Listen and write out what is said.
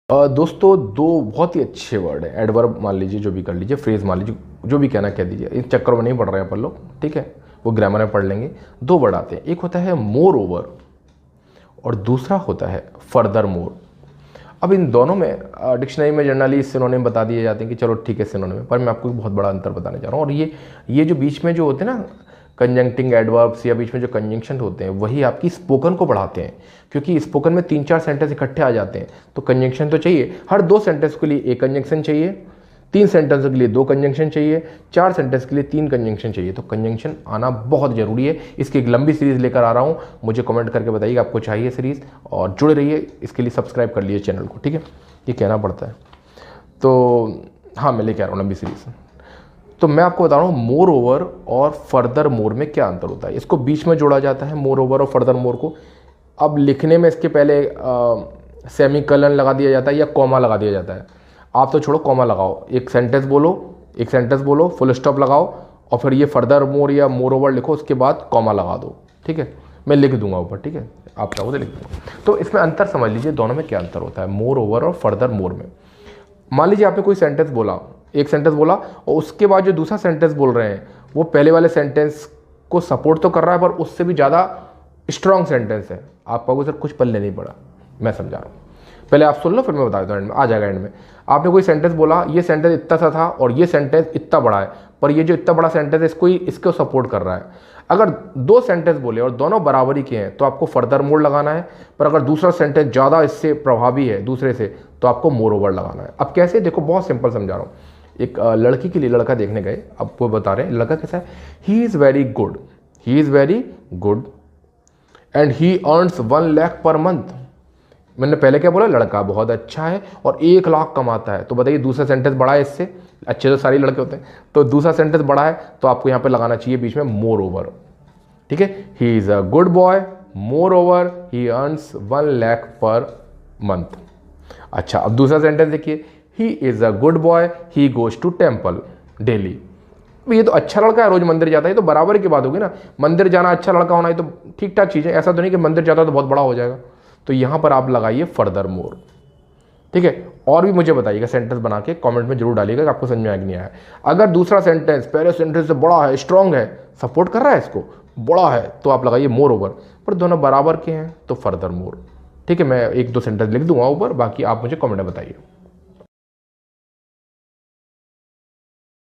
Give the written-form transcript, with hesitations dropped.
दोस्तों दो बहुत ही अच्छे वर्ड है, एडवर्ब मान लीजिए, जो भी कर लीजिए, फ्रेज मान लीजिए, जो भी कहना कह दीजिए, इस चक्कर में नहीं पढ़ रहे हैं अपन लोग, ठीक है, वो ग्रामर में पढ़ लेंगे। दो वर्ड आते हैं, एक होता है मोर ओवर और दूसरा होता है फर्दर मोर। अब इन दोनों में डिक्शनरी में जनरली सिनोनिम बता दिए जाते हैं कि चलो ठीक है सिनोनिम, पर मैं आपको बहुत बड़ा अंतर बताने जा रहा हूँ। और ये जो बीच में जो होते हैं ना कंजंक्टिंग एडवर्ब्स या बीच में जो कंजंक्शन होते हैं, वही आपकी स्पोकन को बढ़ाते हैं, क्योंकि स्पोकन में 3-4 सेंटेंस इकट्ठे आ जाते हैं, तो कंजंक्शन तो चाहिए। हर 2 सेंटेंस के लिए एक कंजंक्शन चाहिए, 3 सेंटेंस के लिए 2 कंजंक्शन चाहिए, 4 सेंटेंस के लिए 3 कंजंक्शन चाहिए। तो कंजंक्शन आना बहुत ज़रूरी है। इसकी एक लंबी सीरीज़ लेकर आ रहा हूँ, मुझे कमेंट करके बताइए आपको चाहिए सीरीज़, और जुड़े रहिए। इसके लिए सब्सक्राइब कर लीजिए चैनल को, ठीक है, ये कहना पड़ता है। तो हाँ, मैं लेके आ रहा हूँ लंबी सीरीज़। तो मैं आपको बता रहा हूँ मोर ओवर और फर्दर मोर में क्या अंतर होता है। इसको बीच में जोड़ा जाता है, मोर ओवर और फर्दर मोर को। अब लिखने में इसके पहले सेमीकलन लगा दिया जाता है या कॉमा लगा दिया जाता है। आप तो छोड़ो, कॉमा लगाओ, एक सेंटेंस बोलो, फुल स्टॉप लगाओ, और फिर ये फर्दर मोर या मोर ओवर लिखो, उसके बाद कॉमा लगा दो, ठीक है। मैं लिख दूंगा ऊपर, ठीक है, आप चाहो तो लिख दूंगा। तो इसमें अंतर समझ लीजिए, दोनों में क्या अंतर होता है मोर ओवर और फर्दर मोर में। मान लीजिए आपने कोई सेंटेंस बोला, एक सेंटेंस बोला, और उसके बाद जो दूसरा सेंटेंस बोल रहे हैं वो पहले वाले सेंटेंस को सपोर्ट तो कर रहा है, पर उससे भी ज़्यादा स्ट्रॉन्ग सेंटेंस है। आप कहोगे सर कुछ पल्ले नहीं पड़ा, मैं समझा रहा हूँ, पहले आप सुन लो, फिर मैं बता देता हूँ, एंड में आ जाएगा। एंड में आपने कोई सेंटेंस बोला, ये सेंटेंस इतना सा था और ये सेंटेंस इतना बड़ा है, पर ये जो इतना बड़ा सेंटेंस है इसको सपोर्ट कर रहा है। अगर 2 सेंटेंस बोले और दोनों बराबरी के हैं तो आपको फर्दर मोर लगाना है, पर अगर दूसरा सेंटेंस ज़्यादा इससे प्रभावी है दूसरे से, तो आपको मोर ओवर लगाना है। अब कैसे, देखो बहुत सिंपल समझा रहा हूँ। एक लड़की के लिए, लड़का देखने गए, आपको बता रहे हैं लड़का कैसा है। He is very good and he earns 1 lakh per month. मैंने पहले क्या बोला, लड़का बहुत अच्छा है और 1 लाख कमाता है। तो बताइए दूसरा सेंटेंस बड़ा है इससे, अच्छे तो सारे लड़के होते हैं, तो दूसरा सेंटेंस बड़ा है, तो आपको यहाँ पे लगाना चाहिए बीच में मोर ओवर, ठीक है। He is a good boy, moreover he earns 1 lakh per month. अच्छा, अब दूसरा सेंटेंस देखिए, he is a good boy, he goes to temple daily. ये तो अच्छा लड़का है, रोज मंदिर जाता है, तो बराबर की बात होगी ना। मंदिर जाना, अच्छा लड़का होना, ये तो ठीक ठाक चीज़ है। ऐसा तो नहीं कि मंदिर जाता है तो बहुत बड़ा हो जाएगा। तो यहाँ पर आप लगाइए फर्दर मोर, ठीक है। और भी मुझे बताइएगा, सेंटेंस बना के कमेंट में जरूर डालिएगा कि आपको समझ में आया कि नहीं आया। अगर दूसरा सेंटेंस पहले सेंटेंस से बड़ा है, स्ट्रॉन्ग है, सपोर्ट कर रहा है, इसको बड़ा है, तो आप लगाइए मोर ओवर। पर दोनों बराबर के हैं तो फर्दर मोर, ठीक है। मैं 1-2 सेंटेंस लिख दूंगा ऊपर, बाकी आप मुझे कमेंट में बताइए।